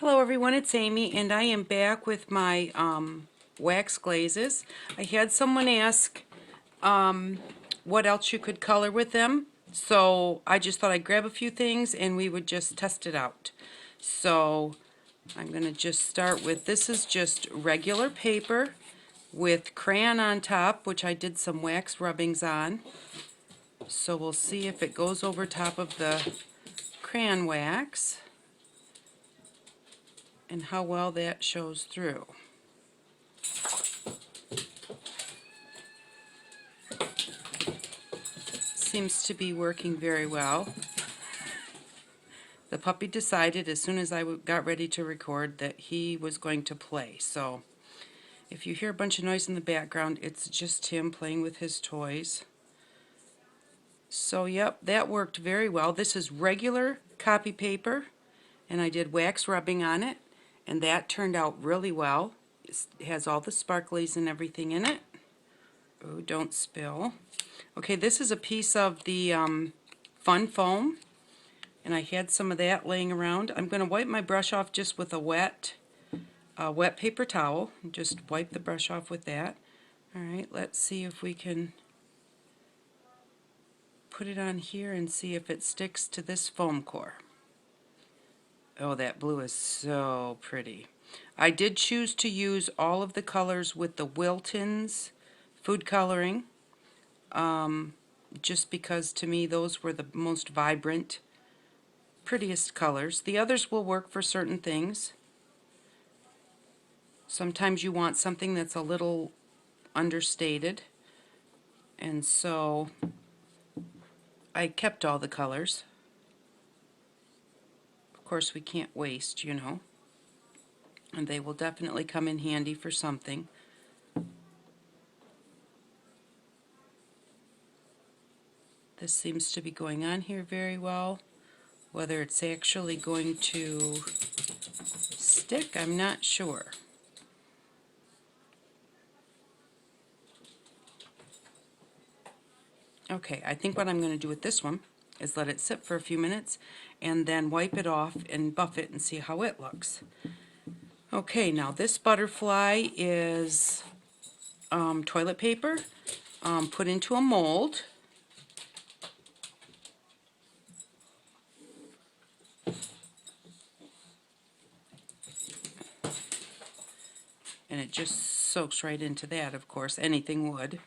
Hello everyone, it's Amy and I am back with my wax glazes. I had someone ask what else you could color with them, so I just thought I'd grab a few things and we would just test it out. So I'm going to just start with, this is just regular paper with crayon on top, which I did some wax rubbings on. So we'll see if it goes over top of the crayon wax and how well that shows through. Seems to be working very well. The puppy decided as soon as I got ready to record that he was going to play. So if you hear a bunch of noise in the background, it's just him playing with his toys. So yep, that worked very well. This is regular copy paper and I did wax rubbing on it and that turned out really well. It has all the sparklies and everything in it. Oh, don't spill. Okay, this is a piece of the fun foam, and I had some of that laying around. I'm going to wipe my brush off just with a wet paper towel. Just wipe the brush off with that. Alright, let's see if we can put it on here and see if it sticks to this foam core. Oh, that blue is so pretty. I did choose to use all of the colors with the Wilton's food coloring. Just because to me those were the most vibrant, prettiest colors. The others will work for certain things. Sometimes you want something that's a little understated, and so I kept all the colors. Of course we can't waste, you know, and they will definitely come in handy for something. This seems to be going on here very well. Whether it's actually going to stick, I'm not sure. Okay, I think what I'm going to do with this one is let it sit for a few minutes and then wipe it off and buff it and see how it looks. Okay, now this butterfly is toilet paper put into a mold. And it just soaks right into that, of course. Anything would.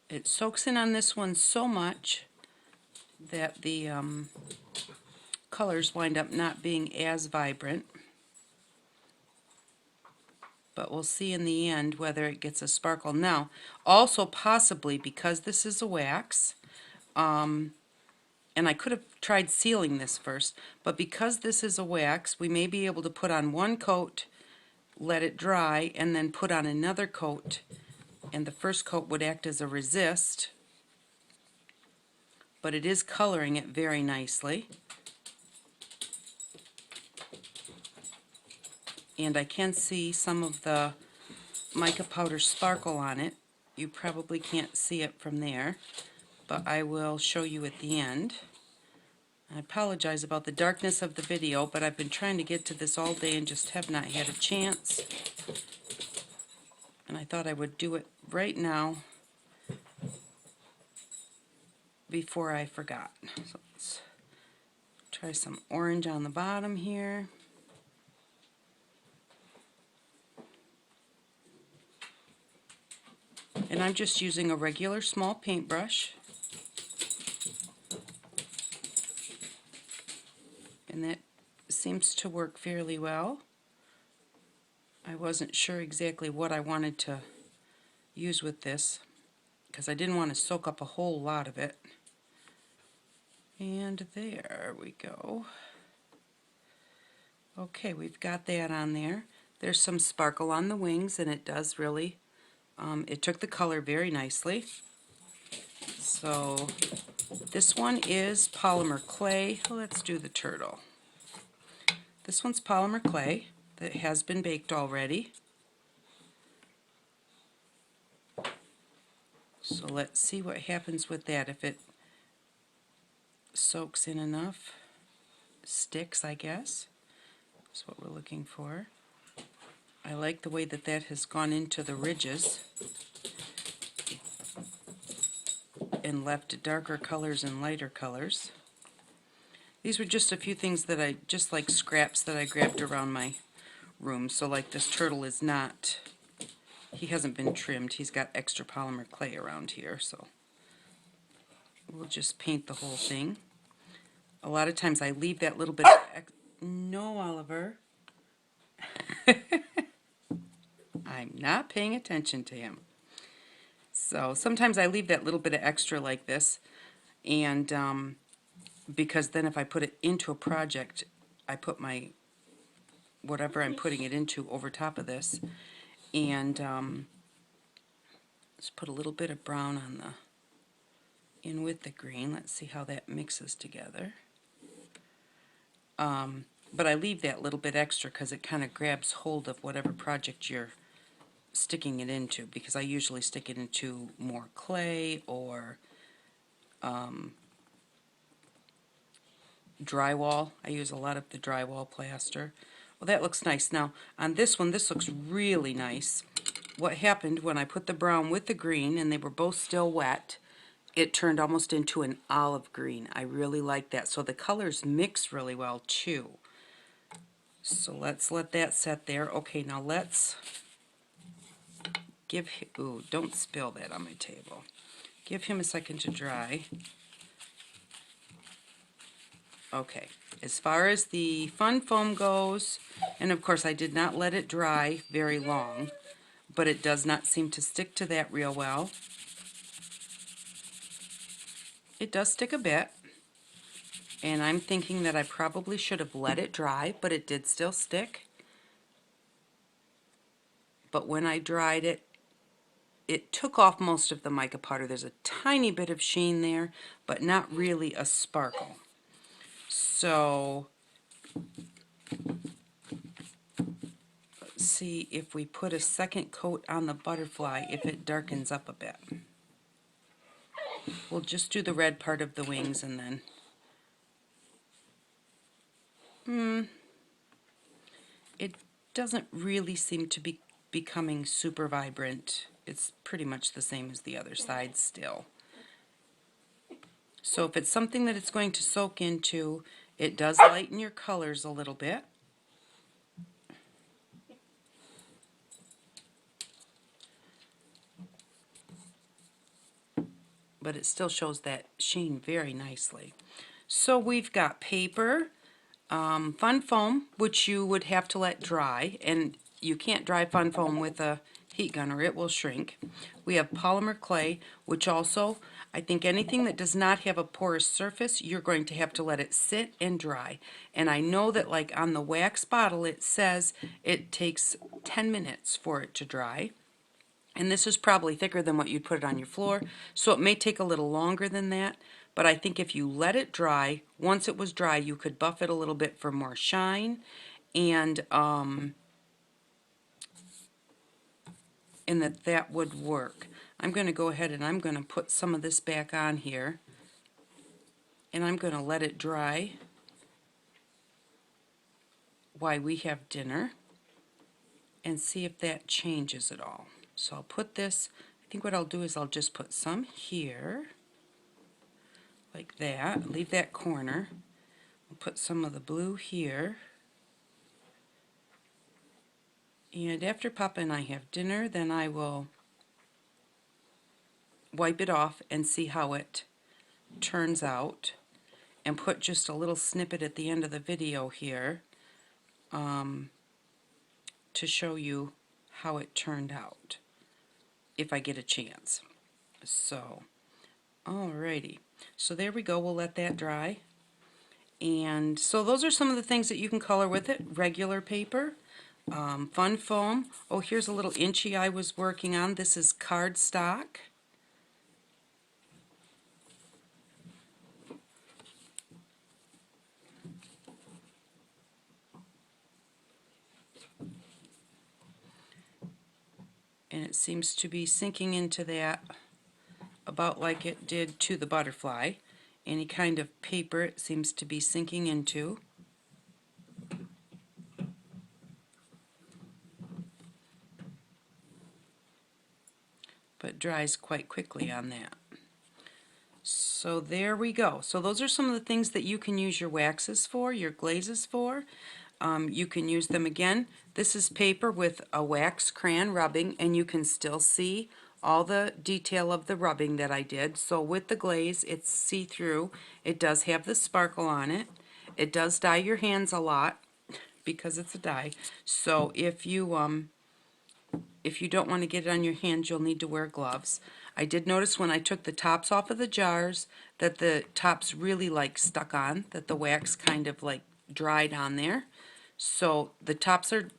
It soaks in on this one so much that the colors wind up not being as vibrant. But we'll see in the end whether it gets a sparkle. Now, also possibly because this is a wax, and I could have tried sealing this first, but because this is a wax, we may be able to put on one coat, let it dry, and then put on another coat, and the first coat would act as a resist, but it is coloring it very nicely. And I can see some of the mica powder sparkle on it. You probably can't see it from there, but I will show you at the end. I apologize about the darkness of the video, but I've been trying to get to this all day and just have not had a chance. And I thought I would do it right now before I forgot. So let's try some orange on the bottom here. And I'm just using a regular small paintbrush. And that seems to work fairly well. I wasn't sure exactly what I wanted to use with this because I didn't want to soak up a whole lot of it. And there we go. Okay, we've got that on there. There's some sparkle on the wings, and it does really, it took the color very nicely. So This one is polymer clay. Let's do the turtle. This one's polymer clay that has been baked already. So let's see what happens with that. If it soaks in enough, sticks, I guess. That's what we're looking for. I like the way that that has gone into the ridges and left darker colors and lighter colors. These were just a few things that I, just like scraps that I grabbed around my room. So like this turtle is not, he hasn't been trimmed. He's got extra polymer clay around here, so we'll just paint the whole thing. A lot of times I leave that little bit of no, Oliver. I'm not paying attention to him. So sometimes I leave that little bit of extra like this, and because then if I put it into a project, I put my whatever I'm putting it into over top of this, and let's put a little bit of brown on the in with the green. Let's see how that mixes together. But I leave that little bit extra because it kind of grabs hold of whatever project you're sticking it into, because I usually stick it into more clay or drywall. I use a lot of the drywall plaster. Well, that looks nice. Now, on this one, this looks really nice. What happened when I put the brown with the green, and they were both still wet, it turned almost into an olive green. I really like that. So the colors mix really well, too. So let's let that set there. Okay, now let's give him, ooh, don't spill that on my table. Give him a second to dry. Okay, as far as the fun foam goes, and of course I did not let it dry very long, but it does not seem to stick to that real well. It does stick a bit, and I'm thinking that I probably should have let it dry, but it did still stick. But when I dried it, it took off most of the mica powder. There's a tiny bit of sheen there, but not really a sparkle. So let's see if we put a second coat on the butterfly, if it darkens up a bit. We'll just do the red part of the wings and then it doesn't really seem to be becoming super vibrant. It's pretty much the same as the other side still. So if it's something that it's going to soak into, it does lighten your colors a little bit. But it still shows that sheen very nicely. So we've got paper, fun foam, which you would have to let dry, and you can't dry fun foam with a heat gun or it will shrink. We have polymer clay, which also, I think anything that does not have a porous surface, you're going to have to let it sit and dry. And I know that like on the wax bottle it says it takes 10 minutes for it to dry. And this is probably thicker than what you'd put it on your floor, so it may take a little longer than that. But I think if you let it dry, once it was dry, you could buff it a little bit for more shine, and that would work. I'm going to go ahead and I'm going to put some of this back on here, and I'm going to let it dry while we have dinner and see if that changes at all. So I'll put this, I think what I'll do is I'll just put some here, like that, leave that corner. I'll put some of the blue here. And after Papa and I have dinner, then I will wipe it off and see how it turns out, and put just a little snippet at the end of the video here to show you how it turned out, if I get a chance. So, alrighty. So there we go. We'll let that dry. And so those are some of the things that you can color with it. Regular paper, fun foam. Oh, here's a little inchy I was working on. This is cardstock. and it seems to be sinking into that about like it did to the butterfly. Any kind of paper it seems to be sinking into. But dries quite quickly on that. So there we go. So those are some of the things that you can use your waxes for, your glazes for. You can use them again. This is paper with a wax crayon rubbing, and you can still see all the detail of the rubbing that I did. So with the glaze, it's see-through. It does have the sparkle on it. It does dye your hands a lot because it's a dye. So if you don't want to get it on your hands, you'll need to wear gloves. I did notice when I took the tops off of the jars that the tops really like stuck on, that the wax kind of like dried on there. So the tops are,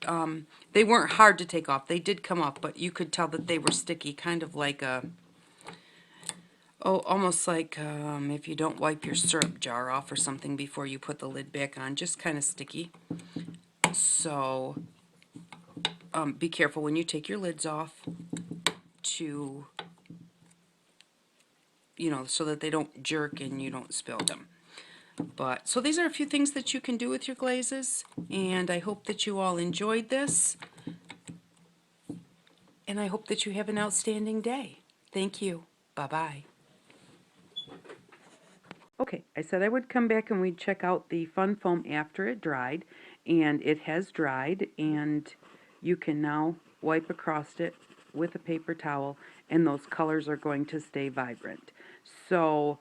they weren't hard to take off. They did come off, but you could tell that they were sticky, kind of like a, oh, almost like if you don't wipe your syrup jar off or something before you put the lid back on, just kind of sticky. So be careful when you take your lids off to, so that they don't jerk and you don't spill them. But so these are a few things that you can do with your glazes, and I hope that you all enjoyed this, and I hope that you have an outstanding day. Thank you. Bye-bye. Okay, I said I would come back and we'd check out the fun foam after it dried, and it has dried, and you can now wipe across it with a paper towel, and those colors are going to stay vibrant. So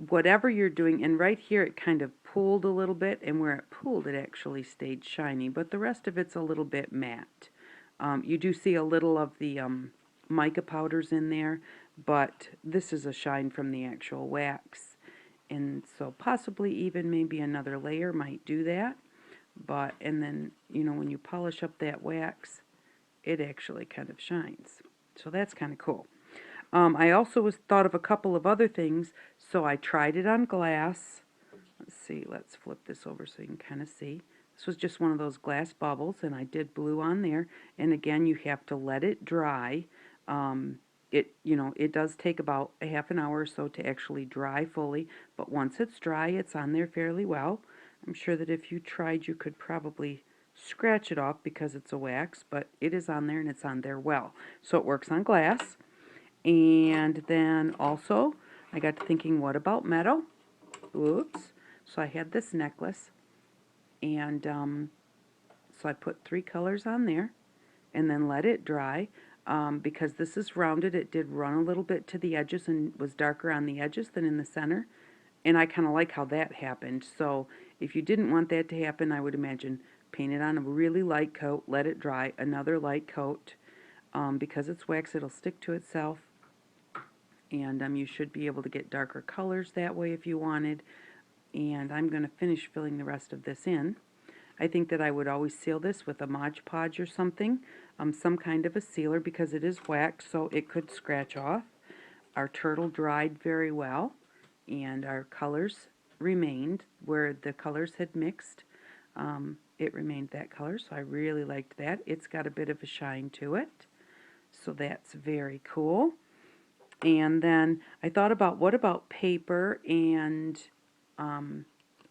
whatever you're doing, and right here it kind of pooled a little bit, and where it pooled it actually stayed shiny, but the rest of it's a little bit matte. You do see a little of the mica powders in there, but this is a shine from the actual wax, and so possibly even maybe another layer might do that. But and then when you polish up that wax, it actually kind of shines, so that's kind of cool. I also thought of a couple of other things, so I tried it on glass. Let's see, let's flip this over so you can kind of see. This was just one of those glass bubbles, and I did blue on there. And again, you have to let it dry. It does take about a half an hour or so to actually dry fully, but once it's dry, it's on there fairly well. I'm sure that if you tried, you could probably scratch it off because it's a wax, but it is on there and it's on there well. So it works on glass. And then also, I got to thinking, what about metal? Oops. So I had this necklace, and so I put 3 colors on there, and then let it dry. Because this is rounded, it did run a little bit to the edges and was darker on the edges than in the center. And I kind of like how that happened. So if you didn't want that to happen, I would imagine paint it on a really light coat, let it dry, another light coat. Because it's wax, it'll stick to itself. And you should be able to get darker colors that way if you wanted. And I'm going to finish filling the rest of this in. I think that I would always seal this with a Mod Podge or something, some kind of a sealer, because it is wax, so it could scratch off. Our turtle dried very well, and our colors remained where the colors had mixed. It remained that color, so I really liked that. It's got a bit of a shine to it, so that's very cool. And then I thought about, what about paper, and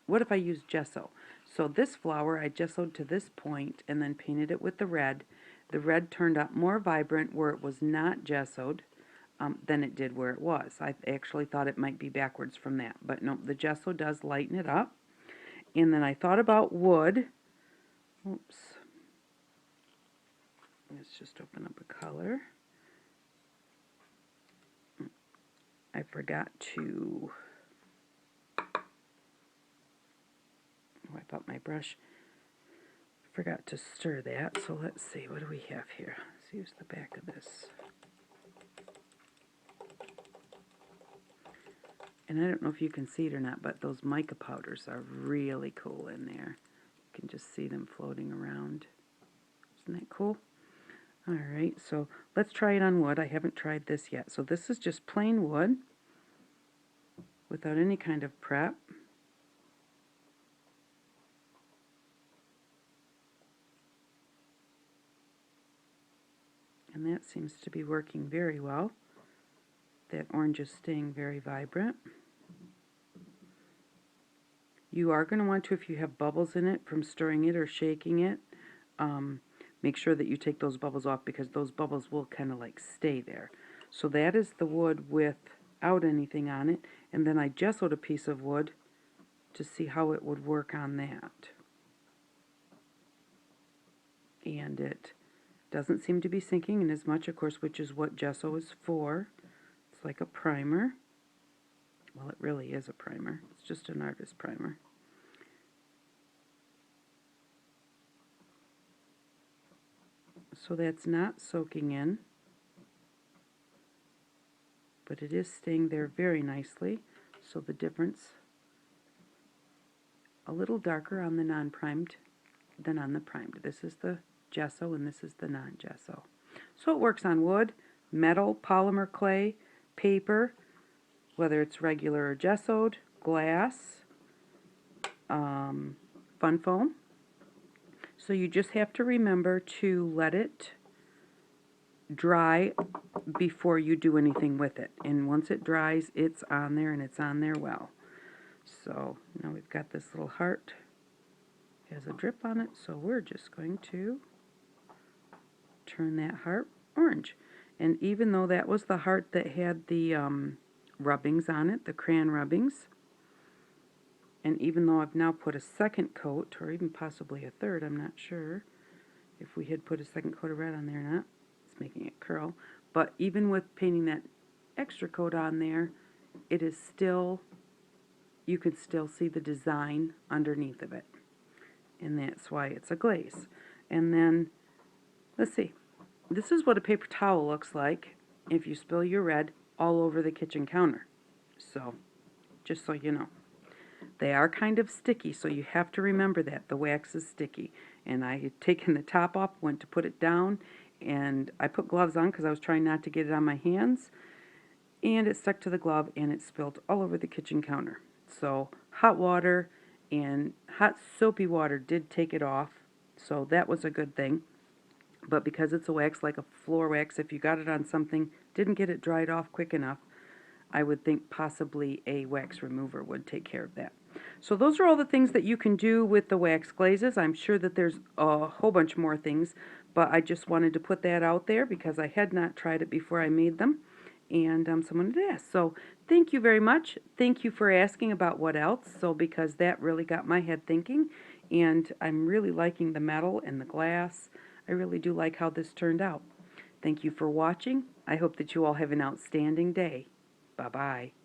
what if I use gesso? So this flower I gessoed to this point and then painted it with the red. The red turned out more vibrant where it was not gessoed than it did where it was. I actually thought it might be backwards from that, but no, the gesso does lighten it up. And then I thought about wood. Oops. Let's just open up a color. I forgot to, wipe out my brush. Forgot to stir that, so let's see, what do we have here? Let's use the back of this. And I don't know if you can see it or not, but those mica powders are really cool in there. You can just see them floating around. Isn't that cool? Alright, so let's try it on wood. I haven't tried this yet. So this is just plain wood without any kind of prep. And And that seems to be working very well. That orange is staying very vibrant. You are going to want to, if you have bubbles in it from stirring it or shaking it, make sure that you take those bubbles off, because those bubbles will kind of like stay there. So that is the wood without anything on it. And then I gessoed a piece of wood to see how it would work on that. And it doesn't seem to be sinking in as much, of course, which is what gesso is for. It's like a primer. Well, it really is a primer. It's just an artist primer. So that's not soaking in, but it is staying there very nicely. So the difference, a little darker on the non-primed than on the primed. This is the gesso and this is the non-gesso. So it works on wood, metal, polymer clay, paper, whether it's regular or gessoed, glass, fun foam. So you just have to remember to let it dry before you do anything with it. And once it dries, it's on there, and it's on there well. So now we've got this little heart. It has a drip on it, so we're just going to turn that heart orange. And even though that was the heart that had the rubbings on it, the crayon rubbings, and even though I've now put a second coat, or even possibly a third, I'm not sure if we had put a second coat of red on there or not. It's making it curl. But even with painting that extra coat on there, it is still, you can still see the design underneath of it. And that's why it's a glaze. And then, let's see, this is what a paper towel looks like if you spill your red all over the kitchen counter. So, just so you know. They are kind of sticky, so you have to remember that. The wax is sticky. And I had taken the top off, went to put it down, and I put gloves on because I was trying not to get it on my hands. And it stuck to the glove, and it spilled all over the kitchen counter. So hot water and hot soapy water did take it off, so that was a good thing. But because it's a wax, like a floor wax, if you got it on something, didn't get it dried off quick enough, I would think possibly a wax remover would take care of that. So those are all the things that you can do with the wax glazes. I'm sure that there's a whole bunch more things, but I just wanted to put that out there because I had not tried it before I made them, and someone had asked. So thank you very much. Thank you for asking about what else, so because that really got my head thinking, and I'm really liking the metal and the glass. I really do like how this turned out. Thank you for watching. I hope that you all have an outstanding day. Bye-bye.